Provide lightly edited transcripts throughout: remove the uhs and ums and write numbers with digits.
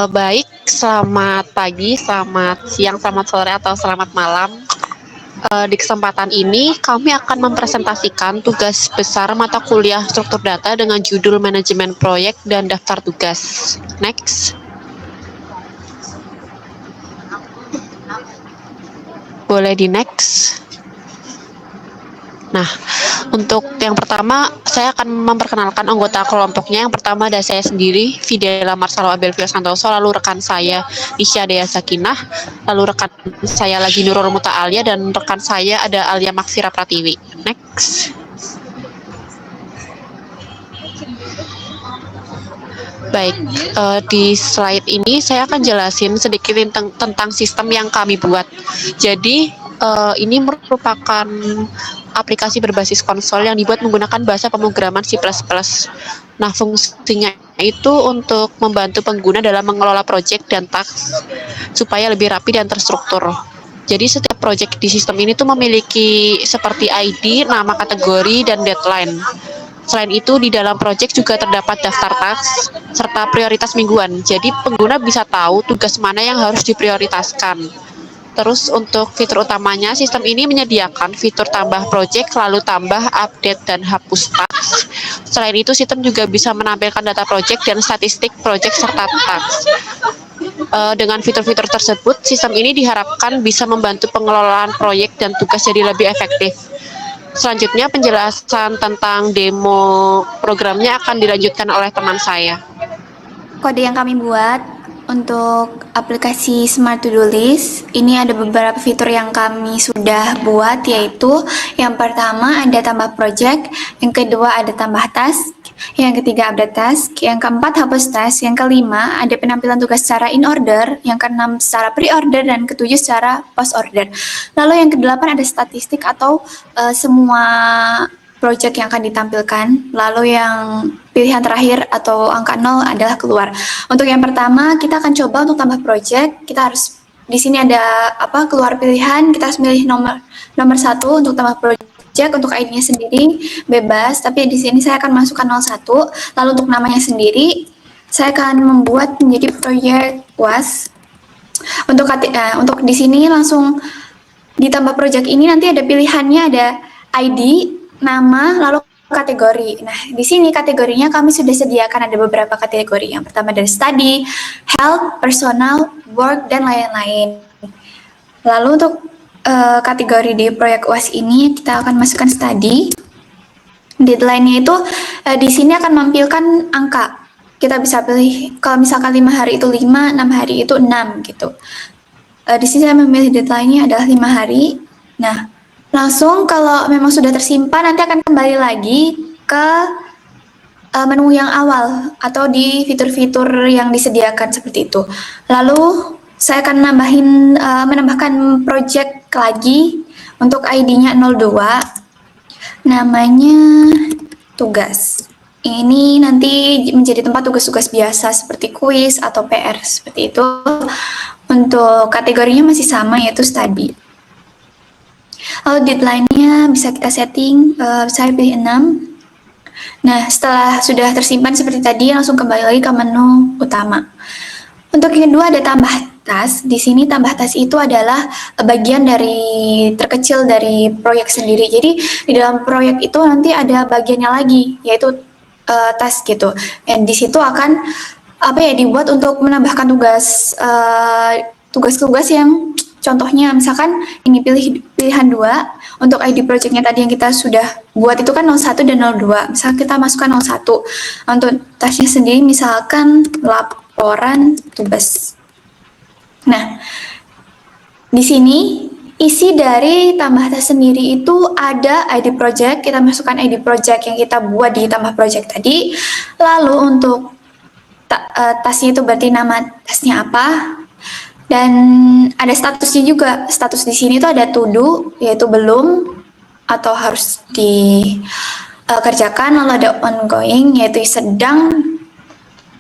Baik, selamat pagi, selamat siang, selamat sore, atau selamat malam. Di kesempatan ini, kami akan mempresentasikan tugas besar mata kuliah struktur data dengan judul manajemen proyek dan daftar tugas. Next. Boleh di next. Nah, untuk yang pertama, saya akan memperkenalkan anggota kelompoknya. Yang pertama ada saya sendiri, Fidela Marsalo Abelvio Santoso, lalu rekan saya Isya Dea Sakinah, lalu rekan saya lagi Nurul Muta Alia, dan rekan saya ada Alia Maksira Pratiwi. Next. Baik, di slide ini saya akan jelasin sedikit tentang sistem yang kami buat. Jadi, ini merupakan aplikasi berbasis konsol yang dibuat menggunakan bahasa pemrograman C++. Nah, fungsinya itu untuk membantu pengguna dalam mengelola proyek dan task supaya lebih rapi dan terstruktur. Jadi setiap proyek di sistem ini tuh memiliki seperti ID, nama kategori, dan deadline. Selain itu, di dalam proyek juga terdapat daftar task serta prioritas mingguan. Jadi pengguna bisa tahu tugas mana yang harus diprioritaskan. Terus untuk fitur utamanya, sistem ini menyediakan fitur tambah project, lalu tambah, update, dan hapus task. Selain itu, sistem juga bisa menampilkan data project dan statistik project serta task. Dengan fitur-fitur tersebut, sistem ini diharapkan bisa membantu pengelolaan proyek dan tugas jadi lebih efektif. Selanjutnya, penjelasan tentang demo programnya akan dilanjutkan oleh teman saya. Kode yang kami buat untuk aplikasi Smart To Do List, ini ada beberapa fitur yang kami sudah buat, yaitu yang pertama ada tambah project, yang kedua ada tambah task, yang ketiga update task, yang keempat hapus task, yang kelima ada penampilan tugas secara in order, yang keenam secara pre-order, dan ketujuh secara post-order. Lalu yang kedelapan ada statistik atau semua project yang akan ditampilkan. Lalu yang pilihan terakhir atau angka 0 adalah keluar. Untuk yang pertama, kita akan coba untuk tambah project. Kita harus di sini ada keluar pilihan. Kita harus milih nomor 1 untuk tambah project. Untuk ID-nya sendiri bebas, tapi di sini saya akan masukkan 01. Lalu untuk namanya sendiri, saya akan membuat menjadi proyek UAS. Untuk di sini langsung ditambah project ini nanti ada pilihannya, ada ID, nama, lalu kategori. Nah, di sini kategorinya kami sudah sediakan ada beberapa kategori. Yang pertama dari study, health, personal, work, dan lain-lain. Lalu untuk kategori di proyek UAS ini kita akan masukkan study. Deadline-nya itu di sini akan menampilkan angka. Kita bisa pilih kalau misalkan 5 hari itu 5, 6 hari itu 6 gitu. Di sini saya memilih deadline-nya adalah 5 hari. Nah, langsung kalau memang sudah tersimpan nanti akan kembali lagi ke menu yang awal atau di fitur-fitur yang disediakan seperti itu. Lalu saya akan menambahkan project lagi untuk ID-nya 02, namanya tugas. Ini nanti menjadi tempat tugas-tugas biasa seperti kuis atau PR seperti itu. Untuk kategorinya masih sama, yaitu study. Lalu deadline-nya bisa kita setting, saya pilih 6. Nah, setelah sudah tersimpan seperti tadi, langsung kembali lagi ke menu utama. Untuk yang kedua ada tambah task. Di sini tambah task itu adalah bagian dari terkecil dari proyek sendiri. Jadi di dalam proyek itu nanti ada bagiannya lagi, yaitu task gitu. Dan di situ akan dibuat untuk menambahkan tugas-tugas yang contohnya misalkan ini pilihan 2 untuk ID projectnya tadi yang kita sudah buat itu kan 01 dan 02. Misal kita masukkan 01. Untuk tasknya sendiri misalkan laporan tugas. Nah, di sini isi dari tambah task sendiri itu ada ID project, kita masukkan ID project yang kita buat di tambah project tadi. Lalu untuk tasknya itu berarti nama tasknya apa, dan ada statusnya juga. Status di sini tuh ada to do, yaitu belum atau harus dikerjakan, lalu ada ongoing, yaitu sedang,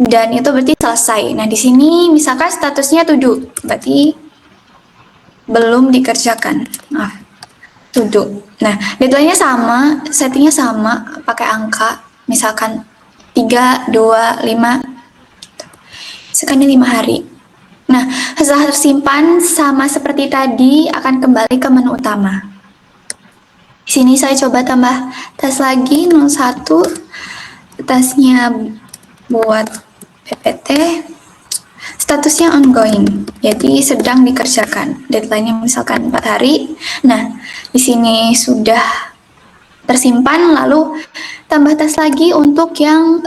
dan itu berarti selesai. Nah, di sini misalkan statusnya to do, berarti belum dikerjakan. To do. Nah, deadline-nya sama, settingnya sama, pakai angka, misalkan 3, 2, 5. sekali 5 hari. Nah, setelah tersimpan sama seperti tadi akan kembali ke menu utama. Di sini saya coba tambah tas lagi 01, tasnya buat PPT, statusnya ongoing, jadi sedang dikerjakan. Deadline-nya misalkan 4 hari. Nah, di sini sudah tersimpan, lalu tambah tas lagi untuk yang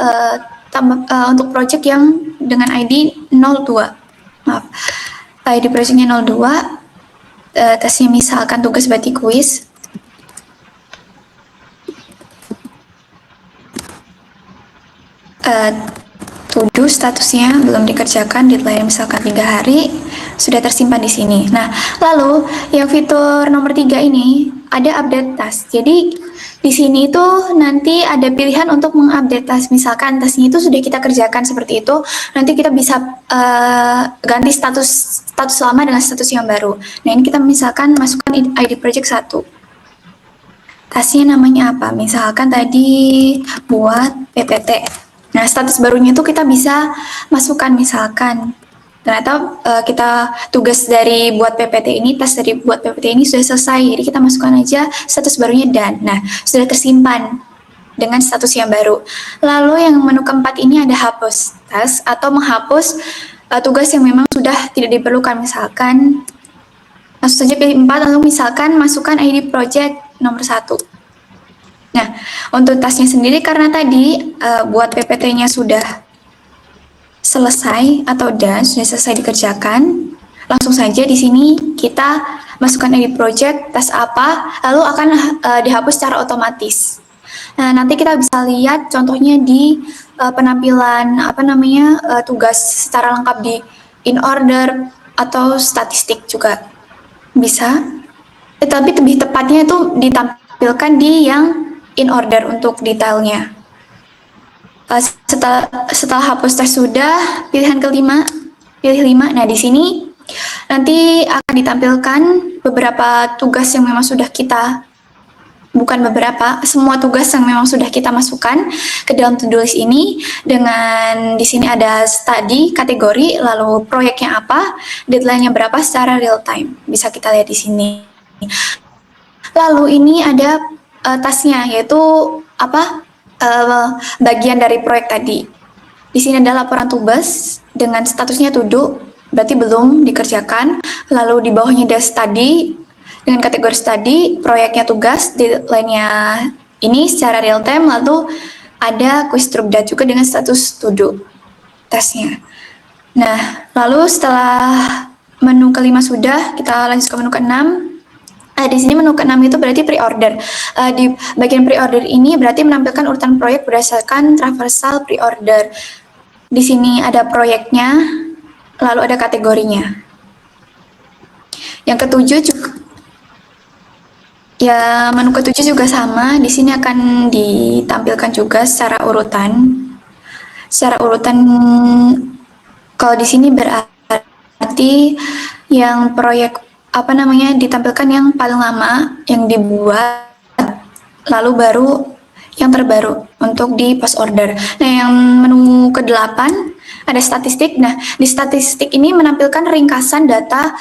untuk project yang dengan ID 02. Maaf, ID projectnya 02, tasnya misalkan tugas batik kuis. To-do statusnya belum dikerjakan, deadline misalkan 3 hari, sudah tersimpan di sini. Nah, lalu yang fitur nomor 3 ini ada update task. Jadi di sini itu nanti ada pilihan untuk mengupdate task. Misalkan tasknya itu sudah kita kerjakan seperti itu, nanti kita bisa ganti status lama dengan status yang baru. Nah, ini kita misalkan masukkan ID project 1. Tasnya namanya apa? Misalkan tadi buat PPT. Nah, status barunya itu kita bisa masukkan, misalkan ternyata kita tugas dari buat PPT ini, tas dari buat PPT ini sudah selesai, jadi kita masukkan aja status barunya dan. Nah, sudah tersimpan dengan status yang baru. Lalu yang menu keempat ini ada hapus tas atau menghapus tugas yang memang sudah tidak diperlukan. Misalkan langsung saja pilih 4, lalu misalkan masukkan ID project nomor 1. Nah, untuk tasnya sendiri karena tadi buat PPT-nya sudah selesai atau sudah selesai dikerjakan, langsung saja di sini kita masukkan ID project, tas apa, lalu akan dihapus secara otomatis. Nah, nanti kita bisa lihat contohnya di penampilan tugas secara lengkap di in order atau statistik juga bisa. Tapi lebih tepatnya itu ditampilkan di yang in order untuk detailnya. Setelah hapus tes sudah, pilihan kelima, pilih 5. Nah, di sini nanti akan ditampilkan beberapa tugas yang memang sudah kita, bukan beberapa, semua tugas yang memang sudah kita masukkan ke dalam to-do list ini. Dengan di sini ada study, kategori, lalu proyeknya apa, deadline-nya berapa secara real time. Bisa kita lihat di sini. Lalu ini ada tasnya, yaitu bagian dari proyek tadi. Di sini ada laporan tugas dengan statusnya to do, berarti belum dikerjakan. Lalu di bawahnya ada study dengan kategori study, proyeknya tugas, deadline-nya ini secara real time. Lalu ada quiz trubdat juga dengan status to do tasnya. Nah, lalu setelah menu kelima sudah, kita lanjut ke menu keenam. Di sini menu ke-6 itu berarti pre-order. Di bagian pre-order ini berarti menampilkan urutan proyek berdasarkan traversal pre-order. Di sini ada proyeknya, lalu ada kategorinya. Yang ketujuh juga, ya menu ketujuh juga sama. Di sini akan ditampilkan juga secara urutan. Secara urutan, kalau di sini berarti yang proyek ditampilkan yang paling lama yang dibuat, lalu baru yang terbaru untuk di post order. Nah, yang menu ke-8 ada statistik. Nah, di statistik ini menampilkan ringkasan data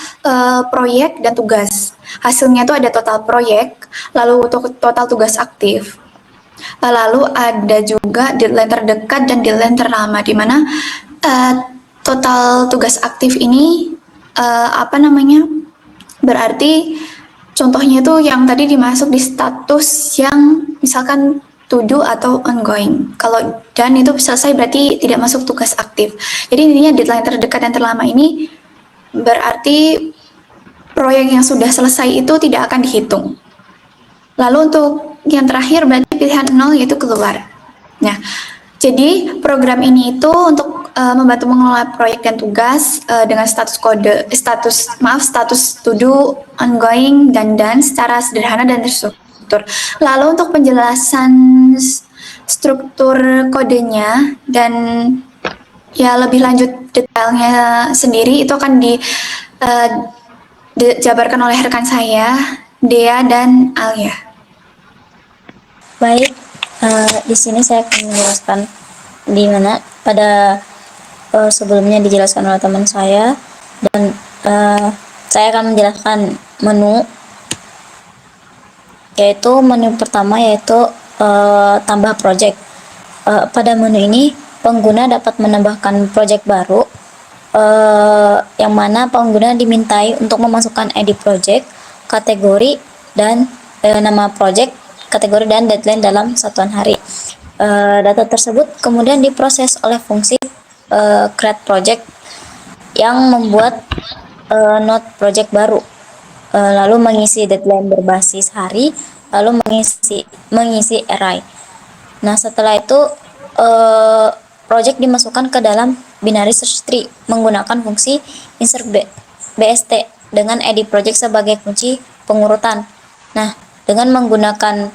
proyek dan tugas. Hasilnya itu ada total proyek, lalu untuk total tugas aktif. Lalu ada juga deadline terdekat dan deadline terlama, di mana total tugas aktif ini berarti contohnya itu yang tadi dimasuk di status yang misalkan to do atau ongoing. Kalau dan itu selesai berarti tidak masuk tugas aktif. Jadi intinya deadline terdekat dan terlama ini berarti proyek yang sudah selesai itu tidak akan dihitung. Lalu untuk yang terakhir berarti pilihan 0 yaitu keluar. Nah, jadi program ini itu untuk membantu mengelola proyek dan tugas dengan status to do, ongoing, dan secara sederhana dan terstruktur. Lalu untuk penjelasan struktur kodenya dan ya lebih lanjut detailnya sendiri itu akan dijabarkan oleh rekan saya, Dea dan Alia. Baik, di sini saya akan menjelaskan di mana pada sebelumnya dijelaskan oleh teman saya, dan saya akan menjelaskan menu, yaitu menu pertama yaitu tambah project. Pada menu ini pengguna dapat menambahkan project baru, yang mana pengguna dimintai untuk memasukkan ID project, kategori, dan nama project, kategori, dan deadline dalam satuan hari. Data tersebut kemudian diproses oleh fungsi create project yang membuat node project baru, lalu mengisi deadline berbasis hari, lalu mengisi array. Nah, setelah itu project dimasukkan ke dalam binary search tree menggunakan fungsi insert BST dengan ID project sebagai kunci pengurutan. Nah, dengan menggunakan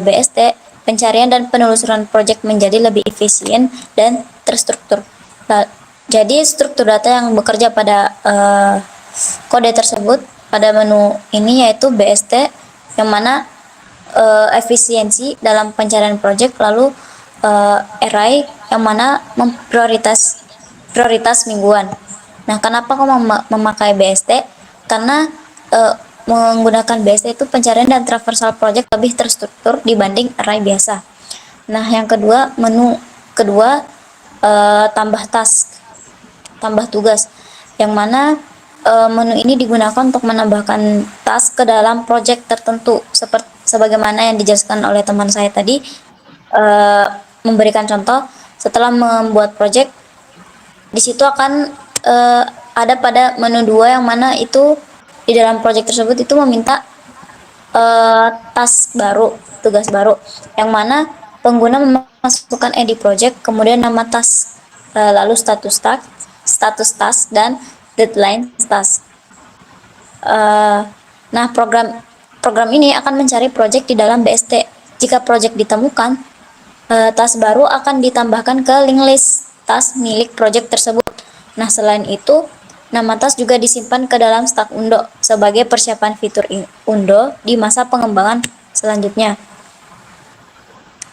BST, pencarian dan penelusuran project menjadi lebih efisien dan terstruktur. Jadi struktur data yang bekerja pada kode tersebut pada menu ini yaitu BST, yang mana efisiensi dalam pencarian project, lalu array yang mana prioritas mingguan. Nah, kenapa kok memakai BST? Karena menggunakan BST itu pencarian dan traversal project lebih terstruktur dibanding array biasa. Nah, yang kedua, menu kedua tambah task, tambah tugas, yang mana menu ini digunakan untuk menambahkan task ke dalam project tertentu, seperti sebagaimana yang dijelaskan oleh teman saya tadi. Memberikan contoh, setelah membuat project, di situ akan ada pada menu 2 yang mana itu di dalam project tersebut itu meminta task baru, tugas baru, yang mana pengguna memasukkan ID project, kemudian nama task, lalu status task, dan deadline task. Nah, program ini akan mencari project di dalam BST. Jika project ditemukan, task baru akan ditambahkan ke link list task milik project tersebut. Nah, selain itu, nama task juga disimpan ke dalam stack Undo sebagai persiapan fitur Undo di masa pengembangan selanjutnya.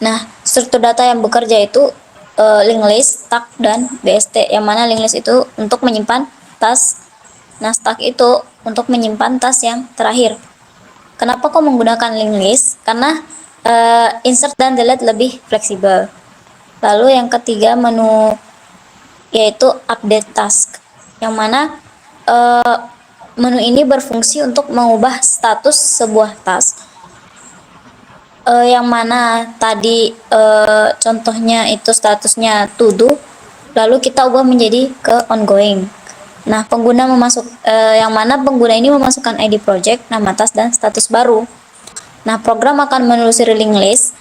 Nah, struktur data yang bekerja itu link list, stack, dan BST, yang mana link list itu untuk menyimpan task. Nah, stack itu untuk menyimpan task yang terakhir. Kenapa kok menggunakan link list? Karena insert dan delete lebih fleksibel. Lalu yang ketiga, menu yaitu update task, yang mana menu ini berfungsi untuk mengubah status sebuah task, yang mana tadi contohnya itu statusnya to do, lalu kita ubah menjadi ke ongoing. Nah, yang mana pengguna ini memasukkan ID project, nama task, dan status baru. Nah, program akan menelusuri link list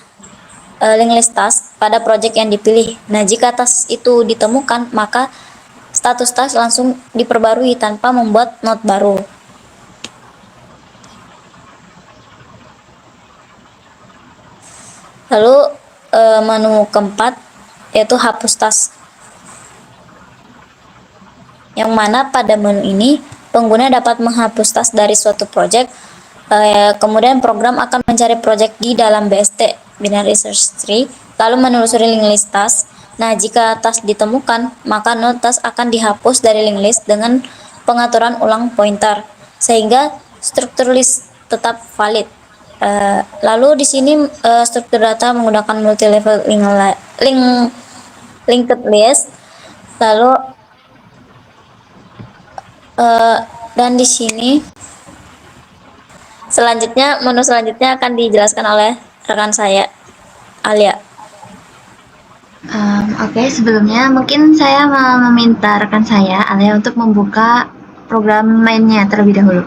task pada project yang dipilih. Nah, jika task itu ditemukan, maka status task langsung diperbarui tanpa membuat node baru. Lalu menu keempat yaitu hapus task, yang mana pada menu ini pengguna dapat menghapus task dari suatu project. Kemudian program akan mencari project di dalam BST binary search tree, lalu menelusuri link list task. Nah, jika task ditemukan, maka node task akan dihapus dari link list dengan pengaturan ulang pointer, sehingga struktur list tetap valid. Lalu di sini struktur data menggunakan multi level linked list. Lalu dan di sini menu selanjutnya akan dijelaskan oleh rekan saya, Alia. Oke, sebelumnya mungkin saya mau meminta rekan saya, Alia, untuk membuka program mainnya terlebih dahulu.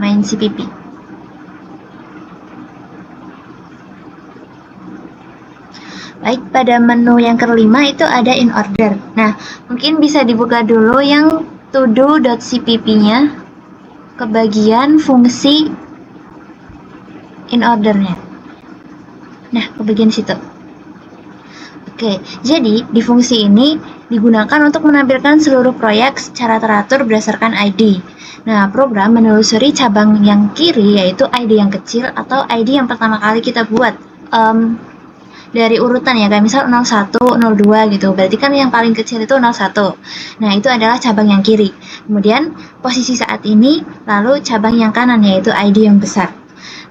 Main CPP. Baik, pada menu yang kelima itu ada in order. Nah, mungkin bisa dibuka dulu yang todo.cpp-nya ke bagian fungsi in order-nya. Nah, ke bagian situ. Oke, jadi di fungsi ini digunakan untuk menampilkan seluruh proyek secara teratur berdasarkan ID. Nah, program menelusuri cabang yang kiri, yaitu ID yang kecil atau ID yang pertama kali kita buat. dari urutan ya, kayak misal 01, 02 gitu. Berarti kan yang paling kecil itu 01. Nah, itu adalah cabang yang kiri. Kemudian posisi saat ini, lalu cabang yang kanan yaitu ID yang besar.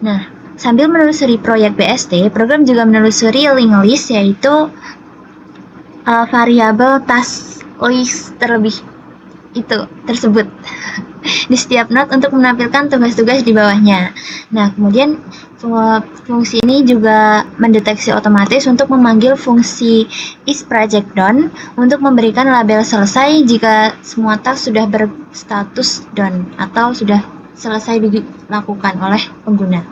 Nah, sambil menelusuri proyek BST, program juga menelusuri linked list yaitu variabel task list tersebut di setiap node untuk menampilkan tugas-tugas di bawahnya. Nah, kemudian fungsi ini juga mendeteksi otomatis untuk memanggil fungsi isProjectDone untuk memberikan label selesai jika semua task sudah berstatus done atau sudah selesai dilakukan oleh pengguna.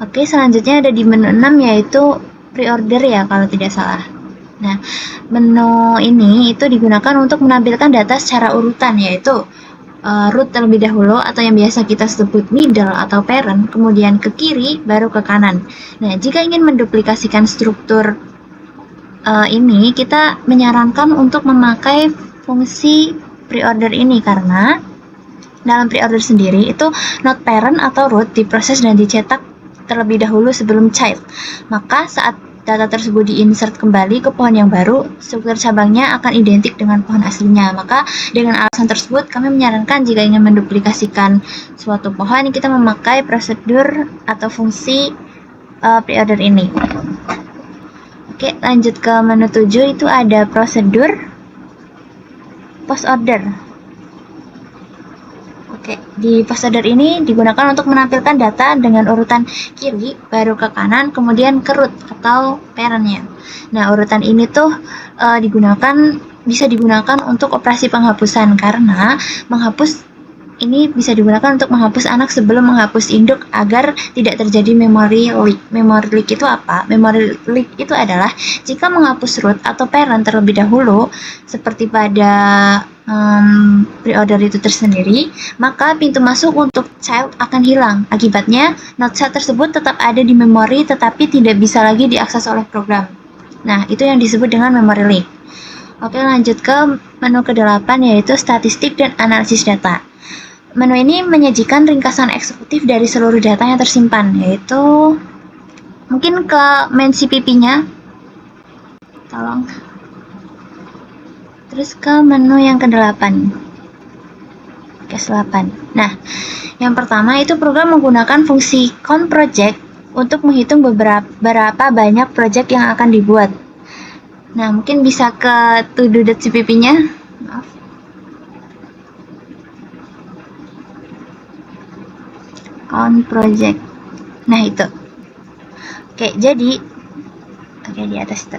Oke, selanjutnya ada di menu 6 yaitu pre-order ya kalau tidak salah. Nah, menu ini itu digunakan untuk menampilkan data secara urutan yaitu root terlebih dahulu atau yang biasa kita sebut middle atau parent, kemudian ke kiri baru ke kanan. Nah, jika ingin menduplikasikan struktur ini, kita menyarankan untuk memakai fungsi pre-order ini karena dalam pre-order sendiri itu node parent atau root diproses dan dicetak terlebih dahulu sebelum child. Maka saat data tersebut diinsert kembali ke pohon yang baru, struktur cabangnya akan identik dengan pohon aslinya. Maka dengan alasan tersebut, kami menyarankan jika ingin menduplikasikan suatu pohon, kita memakai prosedur atau fungsi pre-order ini. Oke, lanjut ke menu 7, itu ada prosedur post order. Oke, di post order ini digunakan untuk menampilkan data dengan urutan kiri, baru ke kanan, kemudian ke root atau parent-nya. Nah, urutan ini tuh bisa digunakan untuk operasi penghapusan karena ini bisa digunakan untuk menghapus anak sebelum menghapus induk agar tidak terjadi memory leak. Memory leak itu apa? Memory leak itu adalah jika menghapus root atau parent terlebih dahulu, seperti pada pre-order itu tersendiri, maka pintu masuk untuk child akan hilang. Akibatnya, node child tersebut tetap ada di memori tetapi tidak bisa lagi diakses oleh program. Nah, itu yang disebut dengan memory leak. Oke, lanjut ke menu ke-8 yaitu statistik dan analisis data. Menu ini menyajikan ringkasan eksekutif dari seluruh data yang tersimpan, yaitu mungkin ke main CPP-nya. Tolong. Terus ke menu yang ke-8. Case 8. Nah, yang pertama itu program menggunakan fungsi count project untuk menghitung berapa banyak project yang akan dibuat. Nah, mungkin bisa ke todo.cpp-nya. Maaf. Count project. Nah, itu. Oke, di atas itu.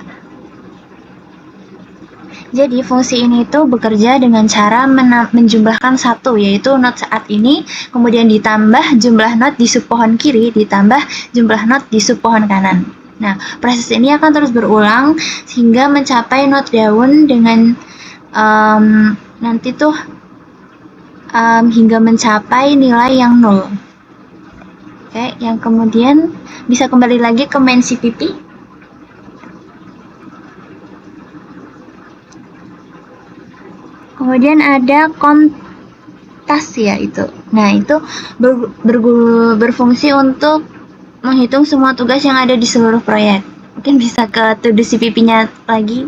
Jadi fungsi ini itu bekerja dengan cara menjumlahkan satu, yaitu node saat ini, kemudian ditambah jumlah node di sub pohon kiri, ditambah jumlah node di sub pohon kanan. Nah, proses ini akan terus berulang sehingga mencapai node daun dengan hingga mencapai nilai yang 0. Oke, yang kemudian bisa kembali lagi ke main CPP. Kemudian ada kontas ya itu. Nah, itu berfungsi untuk menghitung semua tugas yang ada di seluruh proyek. Mungkin bisa ke to do CPP-nya lagi,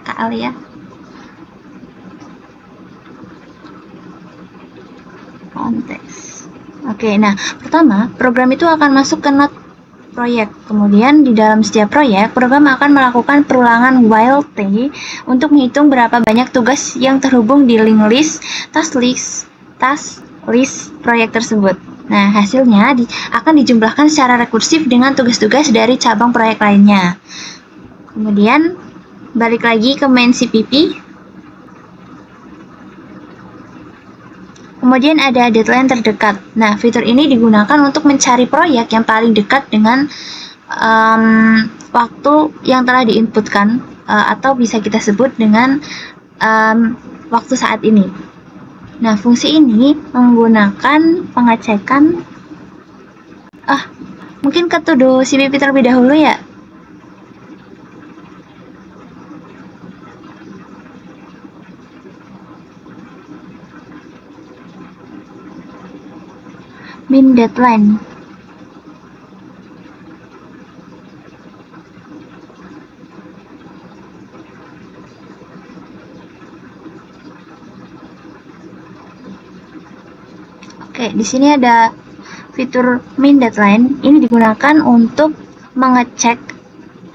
Kak Alia. Konteks. Oke, nah pertama program itu akan masuk ke node proyek. Kemudian di dalam setiap proyek, program akan melakukan perulangan while t untuk menghitung berapa banyak tugas yang terhubung di linked list, task list proyek tersebut. Nah, hasilnya akan dijumlahkan secara rekursif dengan tugas-tugas dari cabang proyek lainnya. Kemudian balik lagi ke main CPP. Kemudian ada deadline terdekat. Nah, fitur ini digunakan untuk mencari proyek yang paling dekat dengan waktu yang telah diinputkan atau bisa kita sebut dengan waktu saat ini. Nah, fungsi ini menggunakan pengecekan mungkin ke todo CPP terlebih dahulu ya. Min deadline. Oke, di sini ada fitur min deadline. Ini digunakan untuk mengecek.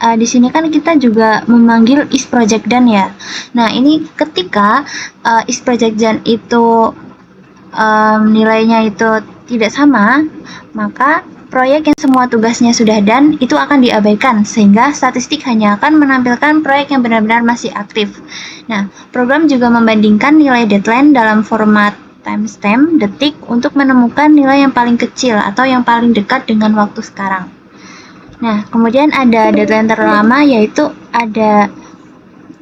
Di sini kan kita juga memanggil is project done ya. Nah, ini ketika is project done itu nilainya itu tidak sama, maka proyek yang semua tugasnya sudah done itu akan diabaikan, sehingga statistik hanya akan menampilkan proyek yang benar-benar masih aktif. Nah, program juga membandingkan nilai deadline dalam format timestamp detik untuk menemukan nilai yang paling kecil atau yang paling dekat dengan waktu sekarang. Nah, kemudian ada deadline terlama, yaitu ada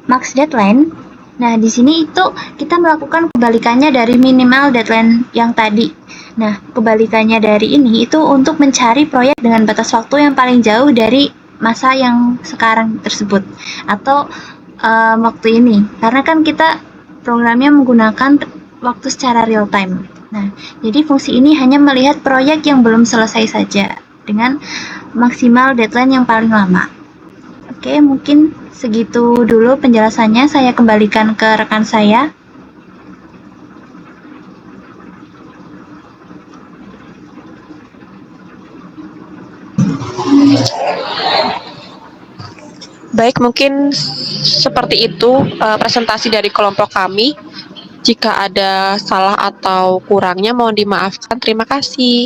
max deadline. Nah, di sini itu kita melakukan kebalikannya dari minimal deadline yang tadi. Nah, kebalikannya dari ini itu untuk mencari proyek dengan batas waktu yang paling jauh dari masa yang sekarang tersebut atau waktu ini. Karena kan kita programnya menggunakan waktu secara real time. Nah, jadi fungsi ini hanya melihat proyek yang belum selesai saja dengan maksimal deadline yang paling lama. Oke, mungkin segitu dulu penjelasannya. Saya kembalikan ke rekan saya. Baik, mungkin seperti itu presentasi dari kelompok kami. Jika ada salah atau kurangnya mohon dimaafkan. Terima kasih.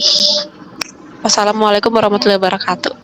Wassalamualaikum warahmatullahi wabarakatuh.